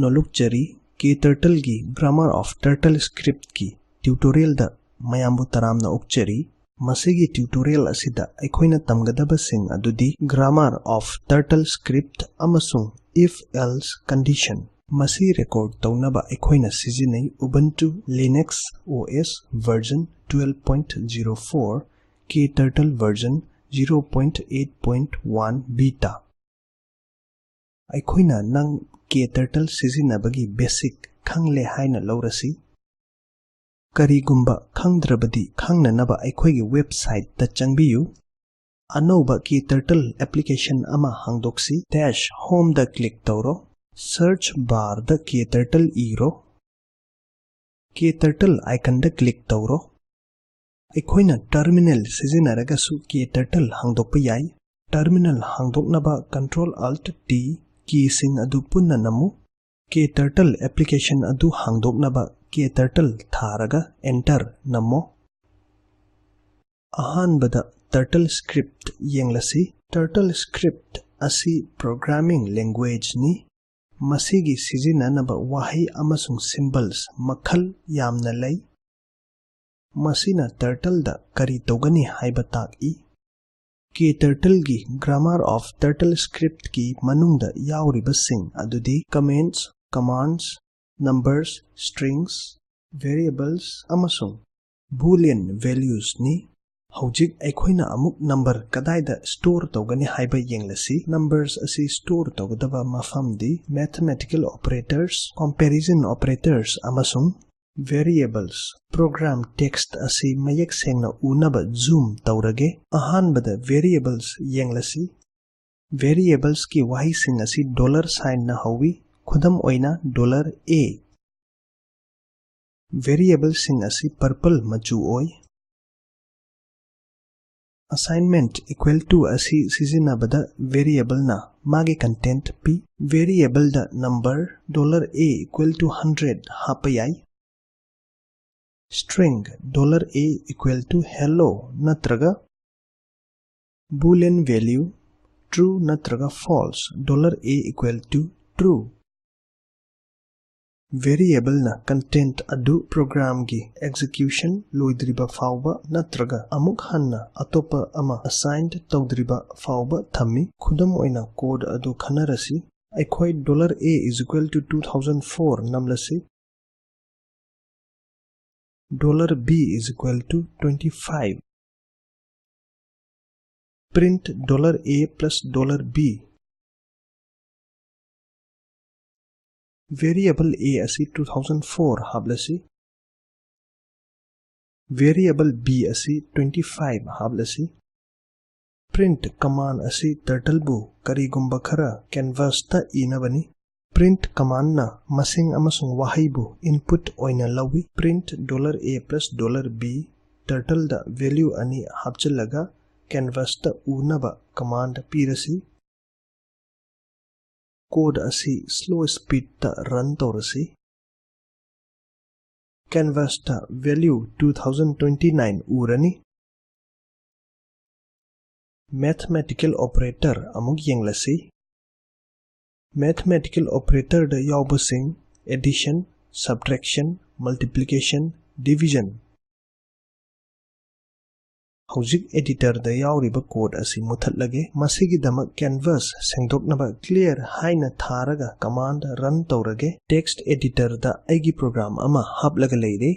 नोलुकचरी KTurtle की grammar of TurtleScript की tutorial दा मयामबु तरामना उक्चरी मसिगी ट्यूटोरियल असिदा अखोइना तमगदबसिंग अदुदी ग्रामर ऑफ TurtleScript अमसुंग if else condition मसी रिकॉर्ड तौनबा अखोइना सिजिनै Ubuntu Linux OS version 12.04 KTurtle version 0.8.1 beta अखोइना नंग KTurtle सिजिनबगी बेसिक खंगले हाइना लौरसी करीगुंबा खंगद्रबदी खंगननबा अखोइगी वेबसाइट ता चंगबियु अनौबा KTurtle एप्लीकेशन अमा हांगदोक्सी dash home दा क्लिक तौरो सर्च बार दा KTurtle इरो KTurtle आइकन दा क्लिक तौरो अखोइना टर्मिनल सिजिनरगसु KTurtle हांगदोकपा याई टर्मिनल हांगदोकनबा Ctrl Alt T कीसिंग अदु पुन्ना नमु KTurtle एप्लीकेशन अदु हांगदोकनबा KTurtle थारगा एंटर नमो अहानबदा TurtleScript येंगलसी TurtleScript असी प्रोग्रामिंग लैंग्वेज नि मसीगी सिजिननबा वाहै अमसुंग सिंबल्स मखल यामना लै मसीना टर्टल दा करी तौगनी हाइबा ताकई KTurtle की ग्रामर ऑफ TurtleScript की मनुंगदा यावरिबसिंग अदुदी comments commands numbers strings variables अमसुंग बूलियन वैल्यूज नि हौजिक अखोइना अमुक नंबर कदाइदा स्टोर तौगनी हाइबा येंगलसी नंबर्स असी स्टोर तौगदबा मफमदी मैथमेटिकल ऑपरेटर्स कंपैरिजन ऑपरेटर्स अमसुंग वेरिएबल्स प्रोग्राम टेक्स्ट असी मयेक सेंगना उनबा जूम तौरगे अहानबदा वेरिएबल्स येंगलसी वेरिएबल्स की वाही सिंग असी डॉलर साइन ना हौवी खुदम ओइना $a वेरिएबल्स सिंग असी पर्पल मचू ओय असाइनमेंट इक्वल टू असी सिजिनबदा वेरिएबल ना मागे कंटेंट पी वेरिएबल दा नंबर $a इक्वल टू 100 हापयाई string $a equal to hello natraga boolean value true natraga false $a equal to true variable na content adu program gi execution loidriba fauba natraga amuk hanna atopa ama assigned tawdriba fauba thammi khudam oina code adu khanarasi akhoi $a is equal to 2004 namlasi $b is equal to 25 print $a plus $b variable a asi 2004 hablasi variable b asi 25 hablasi print command asi turtle bu karigumba khara canvas ta inabani print command na masing amasung wahay bu input oina lawi print $a plus $b turtle da value ani hapchalaga canvas ta unaba command pirasi code asi slow speed ta run torasi canvas ta value 2029 urani mathematical operator amuk yenglasi mathematical operator da yaubasing addition subtraction multiplication division hojik editor da yauriba code asi muthatlage masigi damak canvas sengdoknaba clear haina tharaga command run tawrage text editor da aigi program ama haplaga leire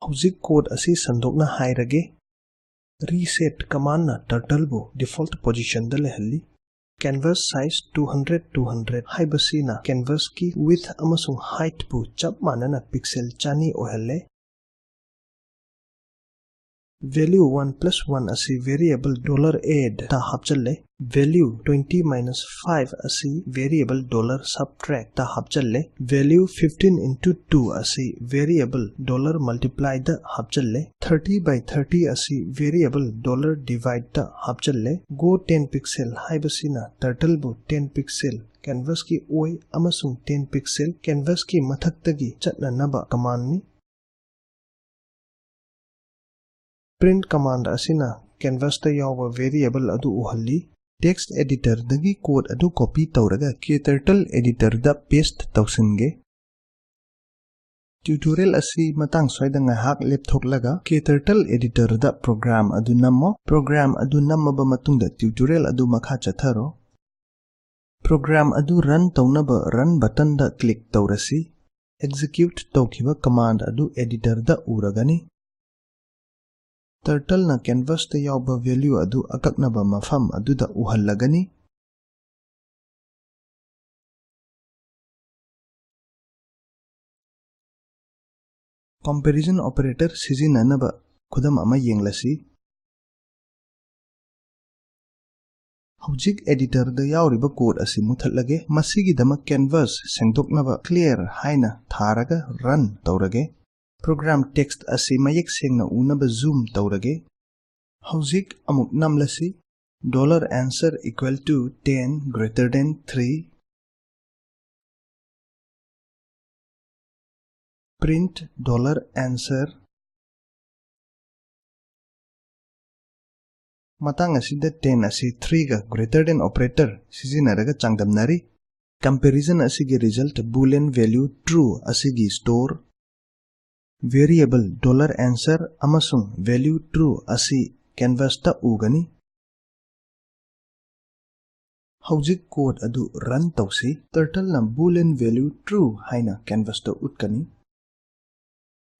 hojik code asi sandokna hairage reset command na turtle bu default position da lehalli canvas size 200 haibasina canvas ki width amasung height bu chap manana pixel chani ohalle value 1 plus 1 asi variable $add ta hapchalle value 20 minus 5 asi variable $subtract ta hapchalle value 15 into 2 asi variable $multiply da hapchalle 30 by 30 asi variable $divide ta hapchalle go 10 pixel haibasina turtle bu 10 pixel canvas ki oi amasung 10 pixel canvas ki mathaktagi chatnanaba command ni print command asina canvas ta yawa variable adu uhalli Text editor dagi code adu copy tawraga KTurtle editor da paste tawsinge. Tutorial asi matang soida ngahak laptop laga KTurtle editor da program adu nammo. Program adu nammaba matungda tutorial adu makha chatharo. Program adu run tawnaba run button da click tawrasi. Execute tawkiba command adu editor da uragani. Turtle na canvas da yawba value adu akaknaba mafam adu da uhallagani. Comparison operator sizinanaba khudam ama yenglasi. Hujik editor da yawriba code asi muthatlage. Masigidama canvas sengdoknaba clear haina tharaga run tawrage. Program text asi mayek sengna unaba zoom tawrage. Hujik amuk namlasi. $answer equal to 10 greater than 3. Print $answer. Matang asida 10 asi 3 ga greater than operator sizinaraga changdamnari. Comparison asigi result boolean value true asigi store. Variable $answer amasung value true asi canvas ta ugani. Hujik code adu run tawsi. Turtle na boolean value true haina canvas ta utkani.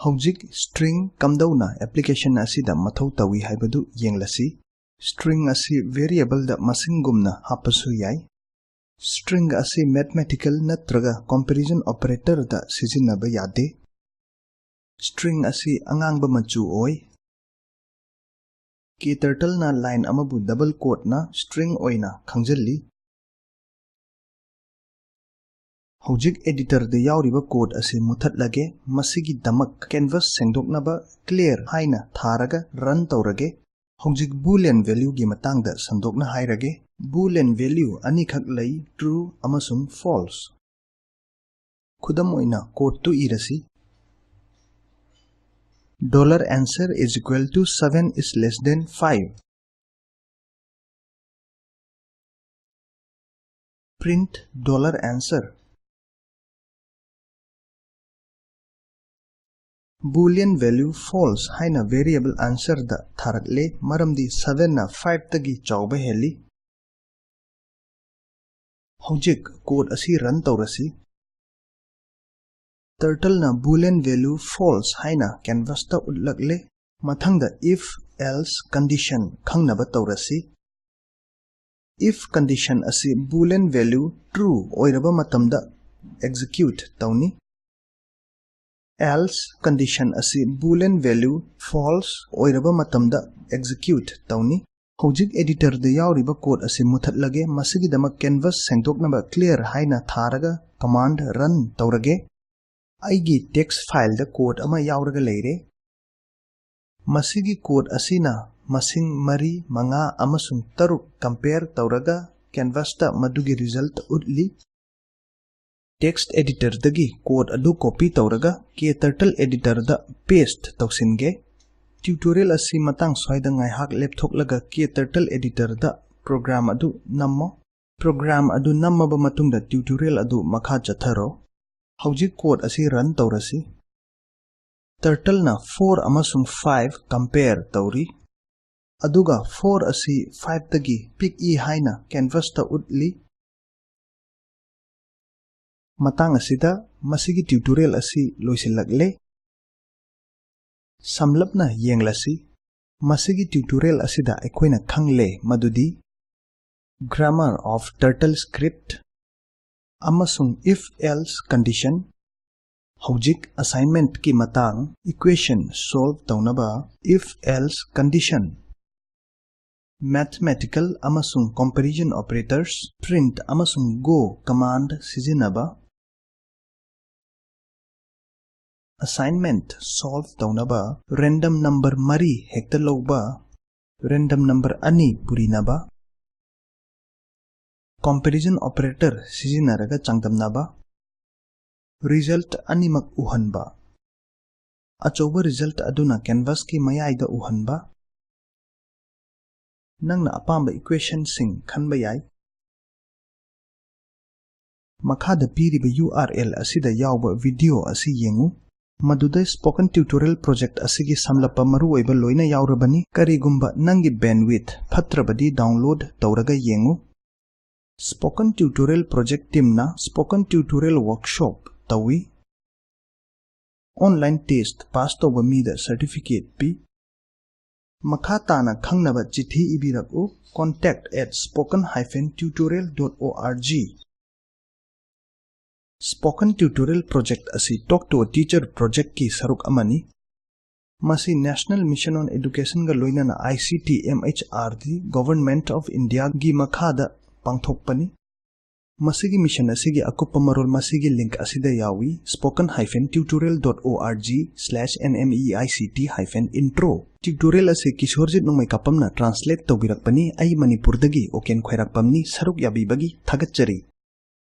Hujik string kamdauna application asida mathau tawi haibadu yenglasi. String asi variable da masingumna hapasu yai. String asi mathematical natraga comparison operator da sizinaba yade. String asi angangba machu oi. KTurtle na line amabu double quote na string oina khangjalli. Hujik editor da yawriba code asi muthatlage. Masigi damak canvas sengdoknaba clear haina tharaga run tawrage. Hujik boolean value gi matangda sandokna hairage. Boolean value anikhak lay true amasung false. Khudam oina code tu irasi. $answer is equal to 7 is less than 5. Print $answer. Boolean value false haina variable answer da tharakle maramdi 7 na 5 tagi chawba heli. Hujik code asi run tawrasi. Turtle na boolean value false haina canvas ta utlakle. Mathangda if else condition khangnaba tawrasi. If condition asi boolean value true oiraba matamda execute tawni. Else condition asi boolean value false oiraba matamda execute tawni. Hujik editor da yawriba code asi muthatlage. Masigidama canvas sengdoknaba clear haina tharaga command run tawrage. Aigi text file da code ama yawraga leire. Masigi code asina masing mari manga amasung taruk compare tawraga canvas ta madugi result utli. Text editor dagi code adu copy tawraga KTurtle editor da paste tawsinge. Tutorial asi matang soida ngaihak laptop laga KTurtle editor da program adu nammo. Program adu nammaba matungda tutorial adu makha chatharo. Hujik code asi run tawrasi. Turtle na 4 amasung 5 compare tawri. Aduga 4 asi 5 tagi pick e haina canvas ta utli. Matang asida masigi tutorial asi loisilakle. Samlapna yenglasi. Masigi tutorial asida ekhoina khangle madudi grammar of TurtleScript amasung if else condition. Hujik assignment ki matang equation solve tawnaba if else condition. Mathematical amasung comparison operators print amasung go command sizinaba. Assignment solve tawnaba random number mari hekta logba random number ani purinaba. Comparison operator sizinaraga changdamnaba. Result animak uhanba. Achoba result aduna canvas ki mayaida uhanba. nangna apamba equation sing khanba yai. Makhada piriba URL asida yawba video asi yengu. Maduda spoken tutorial project asigi samlapa maru oiba loina yawrabani karigumba nangi bandwidth phatrabadi download tawraga yengu. Spoken tutorial project team na spoken tutorial workshop tawi. Online test pass tawba mida certificate pi. Makhatana khangnaba chithi ibiraku contact@spoken-tutorial.org. Spoken tutorial project asi talk to a teacher project ki saruk amani. Masi National Mission on Education ga loina na ICT MHRD Government of India gi makhada pangthokpani. Masigi mission asigi akupa marol masigi link asida yawi spoken-tutorial.org/nmeict-intro. Tutorial asi kishorjit nungmai kapamna translate tawbirakpani ai Manipur dagi oken khairakpamni saruk yabibagi thagatchari.